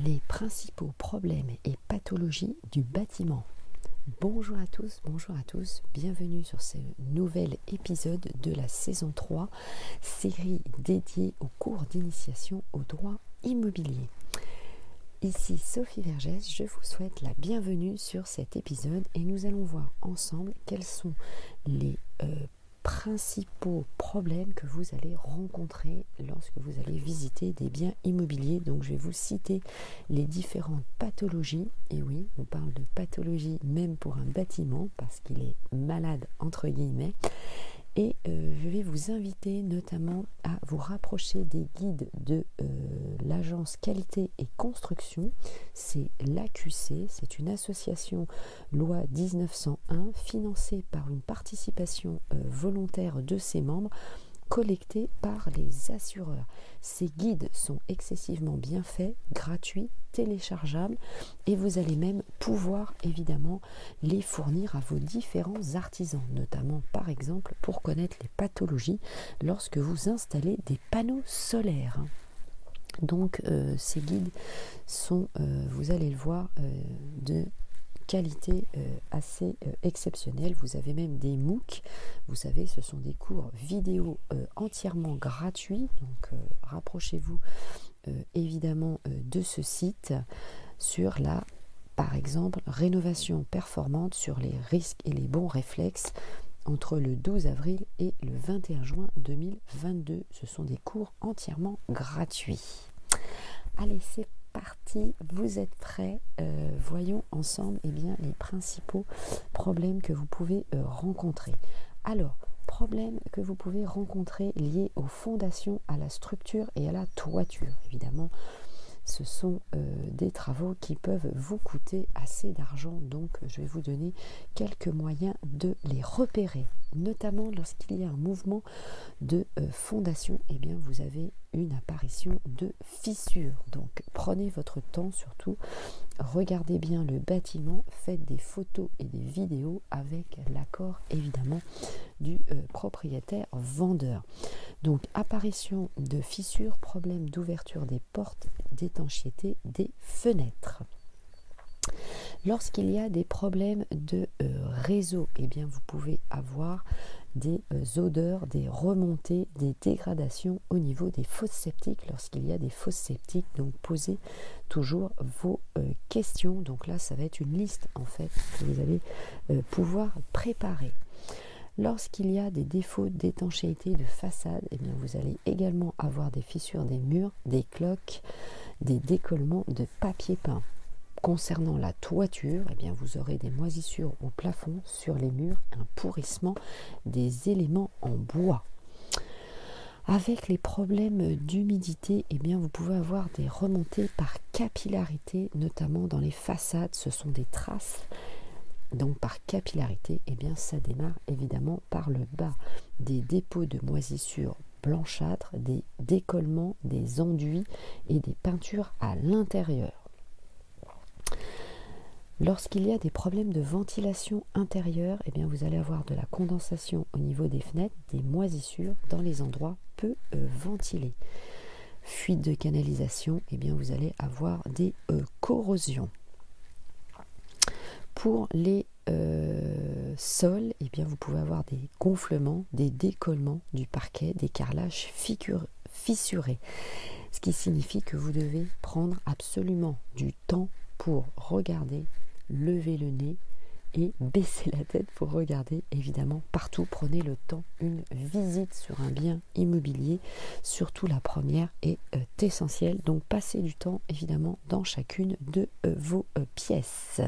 Les principaux problèmes et pathologies du bâtiment. Bonjour à tous, bienvenue sur ce nouvel épisode de la saison 3, série dédiée aux cours d'initiation au droit immobilier. Ici Sophie Vergès, je vous souhaite la bienvenue sur cet épisode et nous allons voir ensemble quels sont les principaux problèmes que vous allez rencontrer lorsque vous allez visiter des biens immobiliers. Donc je vais vous citer les différentes pathologies, et oui, on parle de pathologie même pour un bâtiment parce qu'il est malade entre guillemets. Et je vais vous inviter notamment à vous rapprocher des guides de l'agence Qualité et Construction. C'est l'AQC, c'est une association loi 1901 financée par une participation volontaire de ses membres, collectés par les assureurs. Ces guides sont excessivement bien faits, gratuits, téléchargeables et vous allez même pouvoir évidemment les fournir à vos différents artisans, notamment par exemple pour connaître les pathologies lorsque vous installez des panneaux solaires. Donc ces guides sont, vous allez le voir, de qualité assez exceptionnelle. Vous avez même des MOOC, vous savez, ce sont des cours vidéo entièrement gratuits, donc rapprochez-vous évidemment de ce site sur la, par exemple, rénovation performante sur les risques et les bons réflexes entre le 12 avril et le 21 juin 2022. Ce sont des cours entièrement gratuits. Allez, c'est parti, vous êtes prêts, voyons ensemble les principaux problèmes que vous pouvez rencontrer. Alors, problèmes que vous pouvez rencontrer liés aux fondations, à la structure et à la toiture. Évidemment, ce sont des travaux qui peuvent vous coûter assez d'argent, donc je vais vous donner quelques moyens de les repérer. Notamment lorsqu'il y a un mouvement de fondation, vous avez une apparition de fissures. Donc prenez votre temps, surtout regardez bien le bâtiment, faites des photos et des vidéos avec l'accord évidemment du propriétaire vendeur. Donc apparition de fissures, problème d'ouverture des portes, d'étanchéité des fenêtres. Lorsqu'il y a des problèmes de réseau, vous pouvez avoir des odeurs, des remontées, des dégradations au niveau des fosses septiques. Lorsqu'il y a des fosses septiques, donc posez toujours vos questions. Donc là, ça va être une liste en fait que vous allez pouvoir préparer. Lorsqu'il y a des défauts d'étanchéité de façade, vous allez également avoir des fissures des murs, des cloques, des décollements de papier peint. Concernant la toiture, vous aurez des moisissures au plafond, sur les murs, un pourrissement des éléments en bois. Avec les problèmes d'humidité, vous pouvez avoir des remontées par capillarité, notamment dans les façades, ce sont des traces. Donc par capillarité, ça démarre évidemment par le bas, des dépôts de moisissures blanchâtres, des décollements, des enduits et des peintures à l'intérieur. Lorsqu'il y a des problèmes de ventilation intérieure, vous allez avoir de la condensation au niveau des fenêtres, des moisissures dans les endroits peu ventilés. Fuite de canalisation, vous allez avoir des corrosions. Pour les sols, vous pouvez avoir des gonflements, des décollements du parquet, des carrelages fissurés. Ce qui signifie que vous devez prendre absolument du temps pour regarder, lever le nez et baisser la tête pour regarder évidemment partout. Prenez le temps, une visite sur un bien immobilier, surtout la première, est essentielle. Donc passez du temps évidemment dans chacune de vos pièces.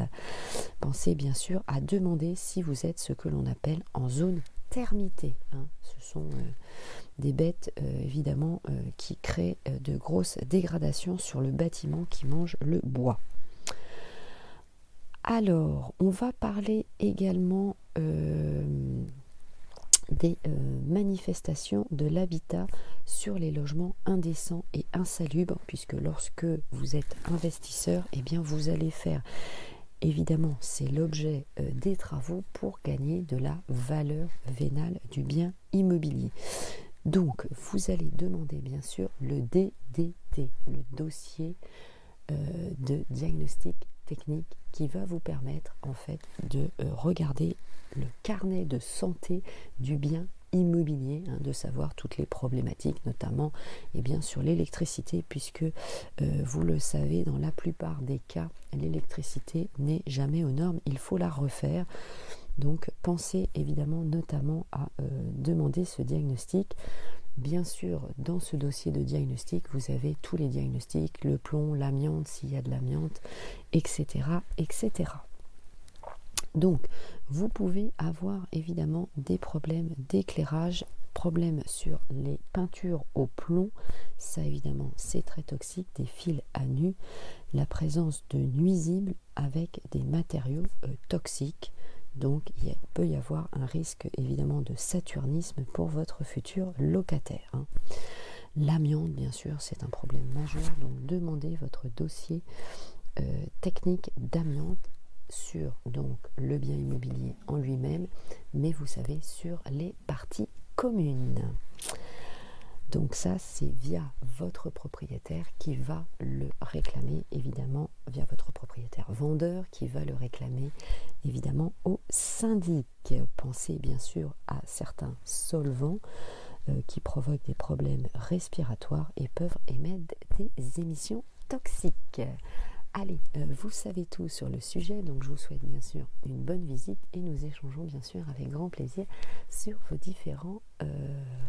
Pensez bien sûr à demander si vous êtes ce que l'on appelle en zone termitée. Ce sont des bêtes évidemment qui créent de grosses dégradations sur le bâtiment, qui mangent le bois. Alors, on va parler également des manifestations de l'habitat sur les logements indécents et insalubres, puisque lorsque vous êtes investisseur, vous allez faire, évidemment, c'est l'objet des travaux pour gagner de la valeur vénale du bien immobilier. Donc, vous allez demander bien sûr le DDT, le dossier de diagnostic technique qui va vous permettre en fait de regarder le carnet de santé du bien immobilier, de savoir toutes les problématiques, notamment sur l'électricité, puisque vous le savez, dans la plupart des cas, l'électricité n'est jamais aux normes, il faut la refaire. Donc pensez évidemment notamment à demander ce diagnostic. Bien sûr, dans ce dossier de diagnostic, vous avez tous les diagnostics, le plomb, l'amiante, s'il y a de l'amiante, etc., etc. Donc, vous pouvez avoir évidemment des problèmes d'éclairage, problèmes sur les peintures au plomb, ça évidemment c'est très toxique, des fils à nu, la présence de nuisibles avec des matériaux toxiques. Donc il peut y avoir un risque évidemment de saturnisme pour votre futur locataire. L'amiante, bien sûr, c'est un problème majeur, donc demandez votre dossier technique d'amiante sur donc le bien immobilier en lui-même, mais vous savez, sur les parties communes. Donc ça, c'est via votre propriétaire qui va le réclamer, évidemment, via votre propriétaire vendeur qui va le réclamer, évidemment, au syndic. Pensez bien sûr à certains solvants qui provoquent des problèmes respiratoires et peuvent émettre des émissions toxiques. Allez, vous savez tout sur le sujet, donc je vous souhaite bien sûr une bonne visite et nous échangeons bien sûr avec grand plaisir sur vos différents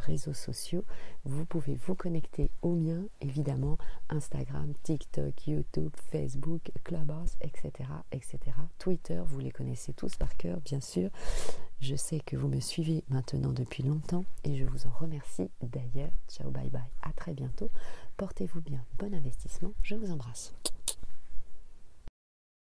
réseaux sociaux. Vous pouvez vous connecter au mien, évidemment, Instagram, TikTok, YouTube, Facebook, Clubhouse, etc., etc. Twitter, vous les connaissez tous par cœur, bien sûr. Je sais que vous me suivez maintenant depuis longtemps et je vous en remercie d'ailleurs. Ciao, bye bye, à très bientôt. Portez-vous bien, bon investissement, je vous embrasse.